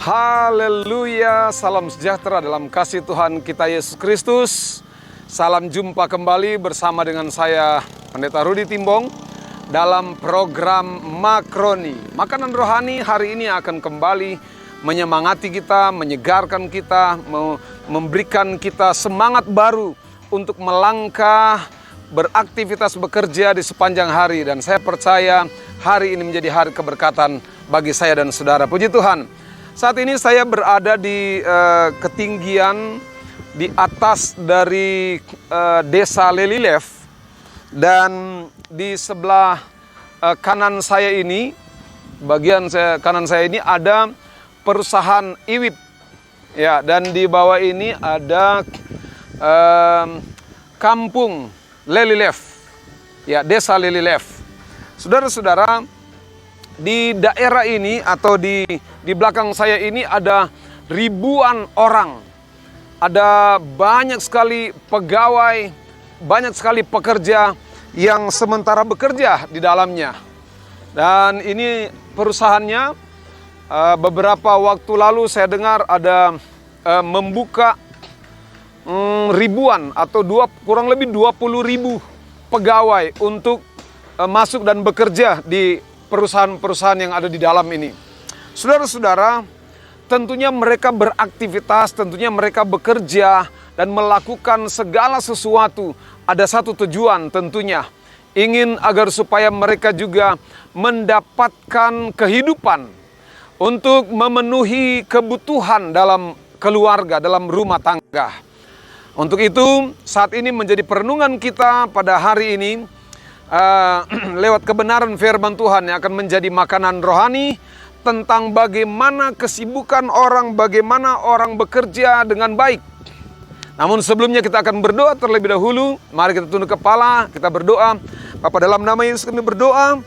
Haleluya, salam sejahtera dalam kasih Tuhan kita Yesus Kristus. Salam jumpa kembali bersama dengan saya Pendeta Rudi Timbong dalam program Makroni. Makanan rohani hari ini akan kembali menyemangati kita, menyegarkan kita, memberikan kita semangat baru untuk melangkah, beraktivitas, bekerja di sepanjang hari. Dan saya percaya hari ini menjadi hari keberkatan bagi saya dan saudara. Puji Tuhan. Saat ini saya berada di ketinggian di atas dari desa Lelilev, dan di sebelah kanan saya ini, kanan saya ini ada perusahaan IWIP, ya, dan di bawah ini ada kampung Lelilev, ya, desa Lelilev. Saudara-saudara, di daerah ini atau di belakang saya ini ada ribuan orang. Ada banyak sekali pegawai, banyak sekali pekerja yang sementara bekerja di dalamnya. Dan ini perusahaannya beberapa waktu lalu saya dengar ada membuka ribuan atau kurang lebih 20.000 pegawai untuk masuk dan bekerja di perusahaan-perusahaan yang ada di dalam ini. Saudara-saudara, tentunya mereka beraktivitas, tentunya mereka bekerja dan melakukan segala sesuatu. Ada satu tujuan tentunya, ingin agar supaya mereka juga mendapatkan kehidupan untuk memenuhi kebutuhan dalam keluarga, dalam rumah tangga. Untuk itu, saat ini menjadi perenungan kita pada hari ini, lewat kebenaran firman Tuhan yang akan menjadi makanan rohani tentang bagaimana kesibukan orang, bagaimana orang bekerja dengan baik. Namun sebelumnya kita akan berdoa terlebih dahulu. Mari kita tunduk kepala, kita berdoa. Bapa, dalam nama Yesus kami berdoa,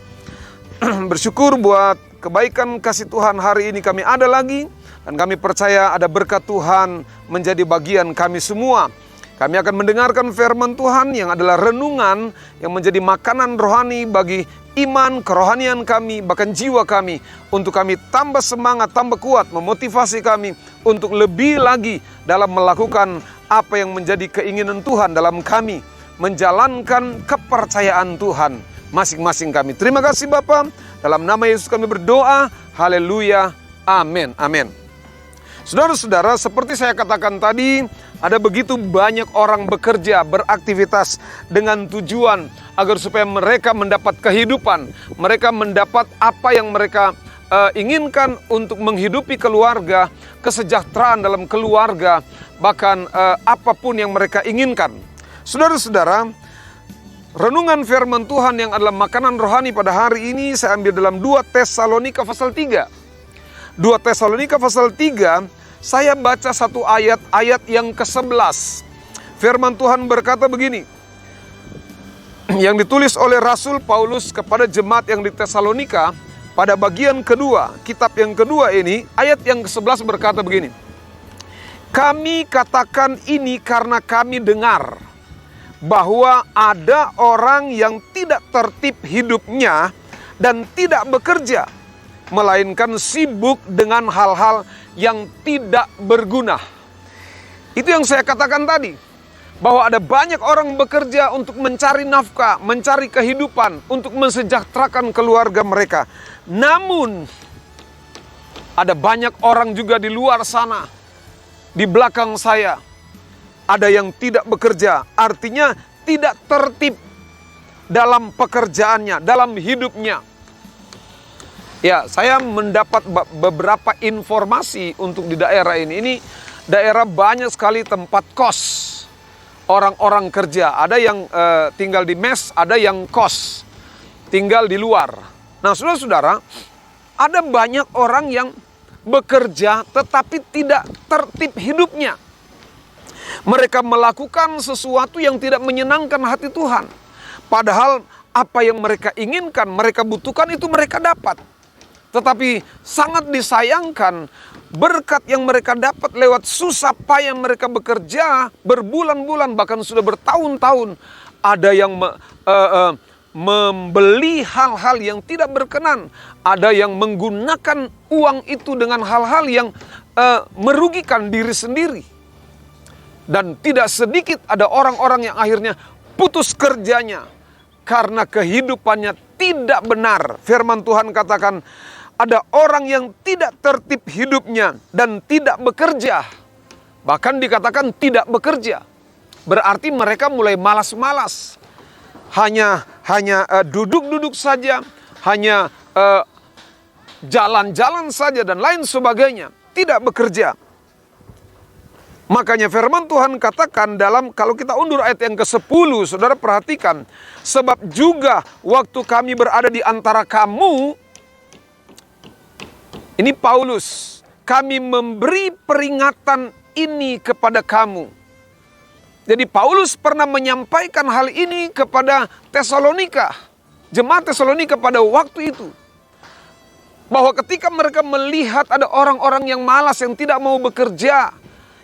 bersyukur buat kebaikan kasih Tuhan hari ini kami ada lagi, dan kami percaya ada berkat Tuhan menjadi bagian kami semua. Kami akan mendengarkan firman Tuhan yang adalah renungan yang menjadi makanan rohani bagi iman, kerohanian kami, bahkan jiwa kami. Untuk kami tambah semangat, tambah kuat, memotivasi kami untuk lebih lagi dalam melakukan apa yang menjadi keinginan Tuhan dalam kami. Menjalankan kepercayaan Tuhan masing-masing kami. Terima kasih Bapa, dalam nama Yesus kami berdoa. Haleluya, amin, amin. Saudara-saudara, seperti saya katakan tadi, ada begitu banyak orang bekerja, beraktivitas dengan tujuan agar supaya mereka mendapat kehidupan, mereka mendapat apa yang mereka inginkan untuk menghidupi keluarga, kesejahteraan dalam keluarga, bahkan apapun yang mereka inginkan. Saudara-saudara, renungan firman Tuhan yang adalah makanan rohani pada hari ini saya ambil dalam 2 Tesalonika pasal 3. 2 Tesalonika pasal 3, saya baca satu ayat yang ke-11. Firman Tuhan berkata begini, yang ditulis oleh Rasul Paulus kepada jemaat yang di Tesalonika pada bagian kedua, kitab yang kedua ini, ayat yang ke-11 berkata begini. Kami katakan ini karena kami dengar bahwa ada orang yang tidak tertib hidupnya dan tidak bekerja, melainkan sibuk dengan hal-hal yang tidak berguna. Itu yang saya katakan tadi, bahwa ada banyak orang bekerja untuk mencari nafkah, mencari kehidupan, untuk mensejahterakan keluarga mereka. Namun, ada banyak orang juga di luar sana, di belakang saya, ada yang tidak bekerja, artinya tidak tertib dalam pekerjaannya, dalam hidupnya. Ya, saya mendapat beberapa informasi untuk di daerah ini. Ini daerah banyak sekali tempat kos orang-orang kerja. Ada yang tinggal di mes, ada yang kos, tinggal di luar. Nah, saudara-saudara, ada banyak orang yang bekerja tetapi tidak tertib hidupnya. Mereka melakukan sesuatu yang tidak menyenangkan hati Tuhan. Padahal apa yang mereka inginkan, mereka butuhkan itu mereka dapat. Tetapi sangat disayangkan berkat yang mereka dapat lewat susah payah mereka bekerja berbulan-bulan, bahkan sudah bertahun-tahun. Ada yang membeli hal-hal yang tidak berkenan. Ada yang menggunakan uang itu dengan hal-hal yang merugikan diri sendiri. Dan tidak sedikit ada orang-orang yang akhirnya putus kerjanya karena kehidupannya tidak benar. Firman Tuhan katakan, ada orang yang tidak tertib hidupnya dan tidak bekerja. Bahkan dikatakan tidak bekerja. Berarti mereka mulai malas-malas. Hanya duduk-duduk saja, hanya jalan-jalan saja dan lain sebagainya. Tidak bekerja. Makanya firman Tuhan katakan kalau kita undur ayat yang ke-10, saudara perhatikan. Sebab juga waktu kami berada di antara kamu, ini Paulus, kami memberi peringatan ini kepada kamu. Jadi Paulus pernah menyampaikan hal ini kepada Tesalonika, jemaat Tesalonika pada waktu itu. Bahwa ketika mereka melihat ada orang-orang yang malas, yang tidak mau bekerja,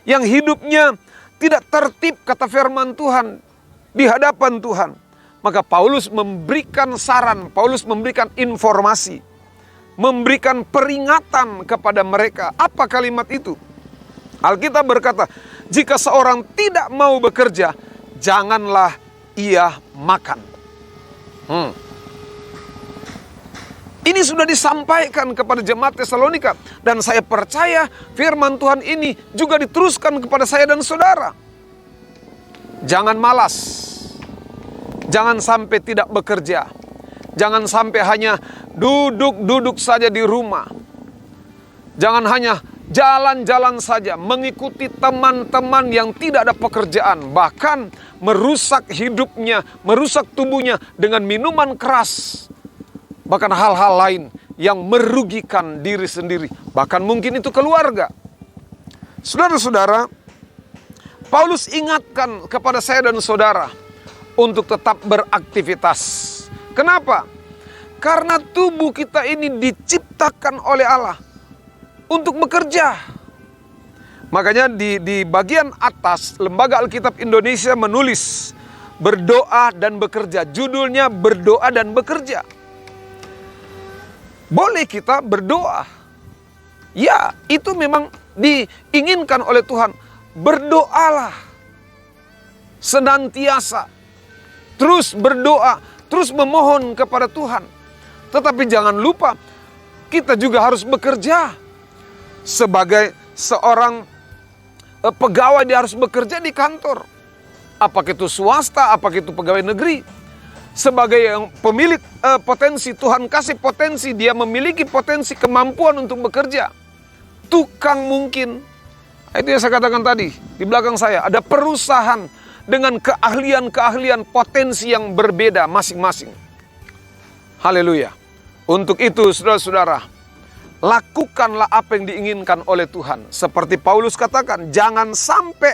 yang hidupnya tidak tertib, kata firman Tuhan, di hadapan Tuhan. Maka Paulus memberikan saran, Paulus memberikan informasi, memberikan peringatan kepada mereka. Apa kalimat itu? Alkitab berkata, jika seorang tidak mau bekerja, janganlah ia makan. Ini sudah disampaikan kepada jemaat Tesalonika. Dan saya percaya firman Tuhan ini juga diteruskan kepada saya dan saudara. Jangan malas. Jangan sampai tidak bekerja. Jangan sampai hanya duduk-duduk saja di rumah. Jangan hanya jalan-jalan saja, mengikuti teman-teman yang tidak ada pekerjaan. Bahkan merusak hidupnya, merusak tubuhnya dengan minuman keras. Bahkan hal-hal lain yang merugikan diri sendiri. Bahkan mungkin itu keluarga. Saudara-saudara, Paulus ingatkan kepada saya dan saudara untuk tetap beraktivitas. Kenapa? Karena tubuh kita ini diciptakan oleh Allah untuk bekerja. Makanya di bagian atas Lembaga Alkitab Indonesia menulis berdoa dan bekerja. Judulnya berdoa dan bekerja. Boleh kita berdoa. Ya, itu memang diinginkan oleh Tuhan. Berdoalah senantiasa. Terus berdoa, terus memohon kepada Tuhan. Tetapi jangan lupa, kita juga harus bekerja. Sebagai seorang pegawai, dia harus bekerja di kantor. Apakah itu swasta, apakah itu pegawai negeri. Sebagai yang pemilik potensi, Tuhan kasih potensi, dia memiliki potensi kemampuan untuk bekerja. Tukang mungkin, itu yang saya katakan tadi, di belakang saya ada perusahaan dengan keahlian-keahlian potensi yang berbeda masing-masing. Haleluya. Untuk itu saudara-saudara, lakukanlah apa yang diinginkan oleh Tuhan. Seperti Paulus katakan, jangan sampai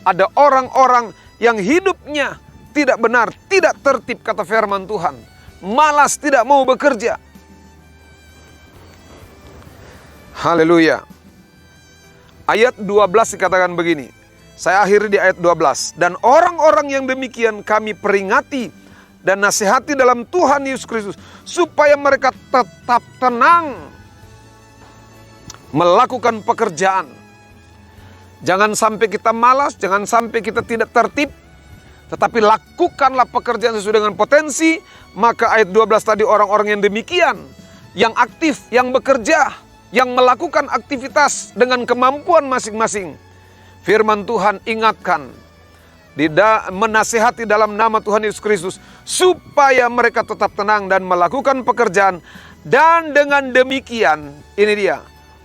ada orang-orang yang hidupnya tidak benar, tidak tertib, kata firman Tuhan. Malas, tidak mau bekerja. Haleluya. Ayat 12 dikatakan begini. Saya akhiri di ayat 12. Dan orang-orang yang demikian kami peringati dan nasihati dalam Tuhan Yesus Kristus, supaya mereka tetap tenang melakukan pekerjaan. Jangan sampai kita malas, jangan sampai kita tidak tertib. Tetapi lakukanlah pekerjaan sesuai dengan potensi. Maka ayat 12 tadi, orang-orang yang demikian, yang aktif, yang bekerja, yang melakukan aktivitas dengan kemampuan masing-masing. Firman Tuhan ingatkan, menasihati dalam nama Tuhan Yesus Kristus, supaya mereka tetap tenang dan melakukan pekerjaan. Dan dengan demikian, ini dia,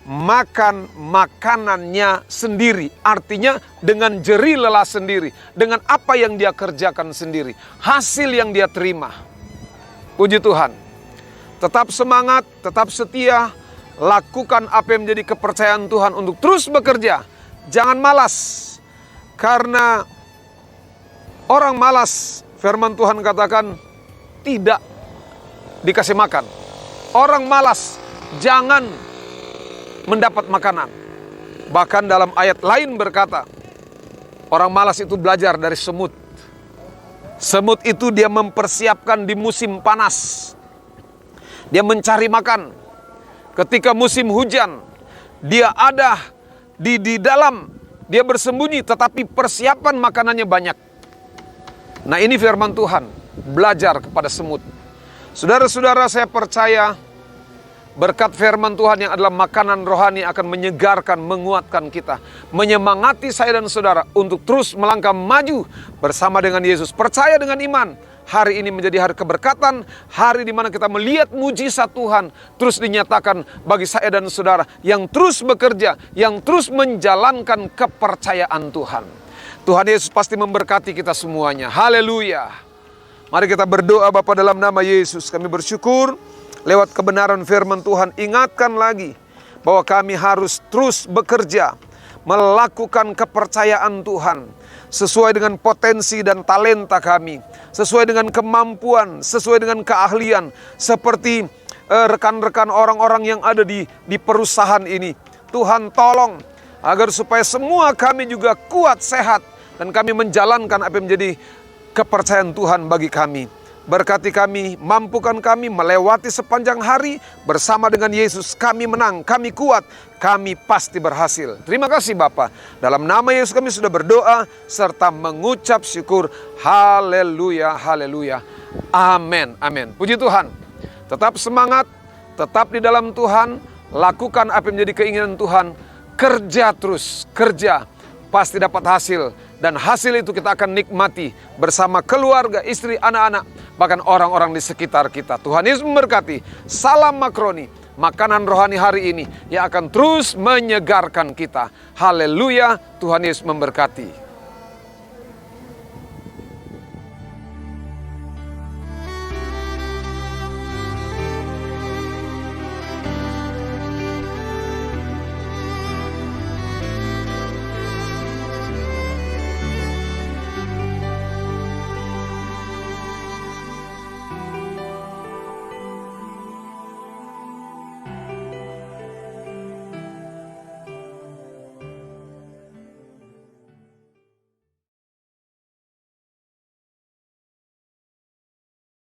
makan makanannya sendiri. Artinya dengan jerih lelah sendiri. Dengan apa yang dia kerjakan sendiri. Hasil yang dia terima. Puji Tuhan. Tetap semangat, tetap setia. Lakukan apa yang menjadi kepercayaan Tuhan untuk terus bekerja. Jangan malas. Karena orang malas, firman Tuhan katakan, tidak dikasih makan. Orang malas, jangan mendapat makanan. Bahkan dalam ayat lain berkata, orang malas itu belajar dari semut. Semut itu dia mempersiapkan di musim panas. Dia mencari makan. Ketika musim hujan, dia ada di dalam, dia bersembunyi, tetapi persiapan makanannya banyak. Nah, ini firman Tuhan, belajar kepada semut. Saudara-saudara, saya percaya berkat firman Tuhan yang adalah makanan rohani akan menyegarkan, menguatkan kita, menyemangati saya dan saudara untuk terus melangkah maju bersama dengan Yesus. Percaya dengan iman, hari ini menjadi hari keberkatan, hari di mana kita melihat mujizat Tuhan terus dinyatakan bagi saya dan saudara yang terus bekerja, yang terus menjalankan kepercayaan Tuhan. Tuhan Yesus pasti memberkati kita semuanya. Haleluya. Mari kita berdoa. Bapa, dalam nama Yesus kami bersyukur lewat kebenaran firman Tuhan. Ingatkan lagi bahwa kami harus terus bekerja, melakukan kepercayaan Tuhan sesuai dengan potensi dan talenta kami, sesuai dengan kemampuan, sesuai dengan keahlian, seperti rekan-rekan orang-orang yang ada di perusahaan ini. Tuhan tolong agar supaya semua kami juga kuat, sehat, dan kami menjalankan apa yang menjadi kepercayaan Tuhan bagi kami. Berkati kami, mampukan kami melewati sepanjang hari bersama dengan Yesus. Kami menang, kami kuat, kami pasti berhasil. Terima kasih Bapa. Dalam nama Yesus kami sudah berdoa serta mengucap syukur. Haleluya, haleluya. Amin, amin. Puji Tuhan. Tetap semangat, tetap di dalam Tuhan. Lakukan apa yang menjadi keinginan Tuhan. Kerja terus, kerja. Pasti dapat hasil. Dan hasil itu kita akan nikmati bersama keluarga, istri, anak-anak, bahkan orang-orang di sekitar kita. Tuhan Yesus memberkati. Salam makroni, makanan rohani hari ini yang akan terus menyegarkan kita. Haleluya, Tuhan Yesus memberkati.